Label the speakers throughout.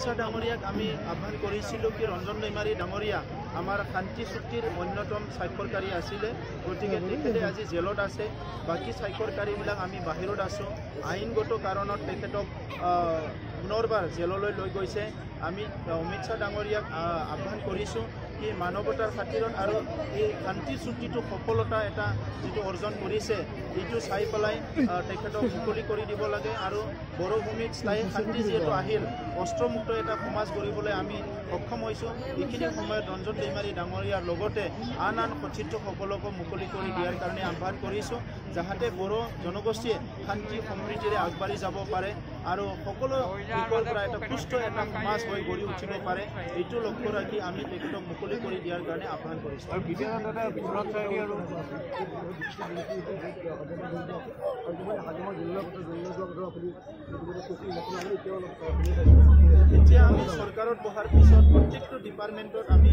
Speaker 1: শ্বাহ ডাঙৰীয়াক আমি আহ্বান কৰিছিলোঁ কি ৰঞ্জন দৈমাৰী ডাঙৰীয়া আমাৰ শান্তি চুক্তিৰ অন্যতম স্বাক্ষৰকাৰী আছিলে গতিকে তেখেতে আজি জেলত আছে বাকী স্বাক্ষৰকাৰীবিলাক আমি বাহিৰত আছোঁ আইনগত কাৰণত তেখেতক পুনৰবাৰ জেললৈ লৈ গৈছে আমি অমিত শ্বাহ ডাঙৰীয়াক আহ্বান কৰিছোঁ কি মানৱতাৰ খাতিৰত আৰু এই শান্তি চুক্তিটো সফলতা এটা যিটো অৰ্জন কৰিছে এইটো চাই পেলাই তেখেতক মুকলি কৰি দিব লাগে আৰু বড়োভূমিত স্থায়ী শান্তি যিহেতু আহিল অস্ত্ৰমুক্ত এটা সমাজ কৰিবলৈ আমি সক্ষম হৈছোঁ এইখিনি সময়ত ৰঞ্জন দৈমাৰী ডাঙৰীয়াৰ লগতে আন সতীৰ্থসকলকো মুকলি কৰি দিয়াৰ কাৰণে আহ্বান কৰিছোঁ যাহাতে বড়ো জনগোষ্ঠীয়ে শান্তি সমৃদ্ধিৰে আগবাঢ়ি যাব পাৰে আৰু সকলো দিশৰ পৰা এটা সুস্থ এটা সমাজ হৈ গঢ়ি উঠিব পাৰে এইটো লক্ষ্য ৰাখি আমি তেখেতক মুকলি কৰি দিয়াৰ কাৰণে আহ্বান কৰিছোঁ এতিয়া আমি চৰকাৰত বহাৰ পিছত প্ৰত্যেকটো ডিপাৰ্টমেণ্টত আমি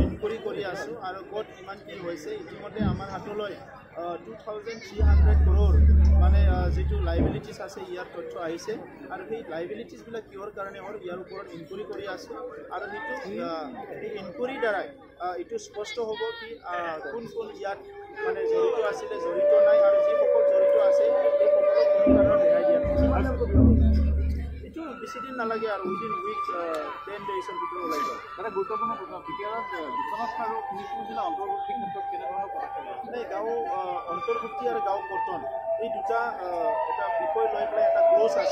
Speaker 1: ইনকুৱাৰী কৰি আছোঁ আৰু ক'ত কিমান কি হৈছে ইতিমধ্যে আমাৰ হাতলৈ 2300 crore মানে যেটো লাইবিলিটিজ আছে ইয়াৰ তথ্য আহিছে আৰু সেই লাইবিলিটিজবিলাক কিহৰ কাৰণে ইয়াৰ ওপৰত ইনকুৱাৰী কৰি আছোঁ আৰু সেইটো এই ইনকুৱাৰীৰ দ্বাৰাই এইটো স্পষ্ট হ'ব কি কোন কোন ইয়াত মানে জড়িত আছিলে জড়িত নাই আৰু যিসকল জড়িত আছে এই সকলক কোনো কাৰণত ৰেহাই দিয়া এইটো বেছিদিন নালাগে আৰু উইদিন উইক 10 ডেইজৰ ভিতৰত ওলাই যাব এটা গুৰুত্বপূৰ্ণ কথা বিদ্যালয়ত বিশ্বনাথ আৰু শোণিতপুৰ জিলা অন্তৰ্ভুক্তিৰ ক্ষেত্ৰত কেনেধৰণৰ পদক্ষেপ এই গাঁও অন্তৰ্ভুক্তি আৰু গাঁও কৰ্তন এই দুটা এটা বিষয় লৈ পেলাই এটা ক্লজ আছে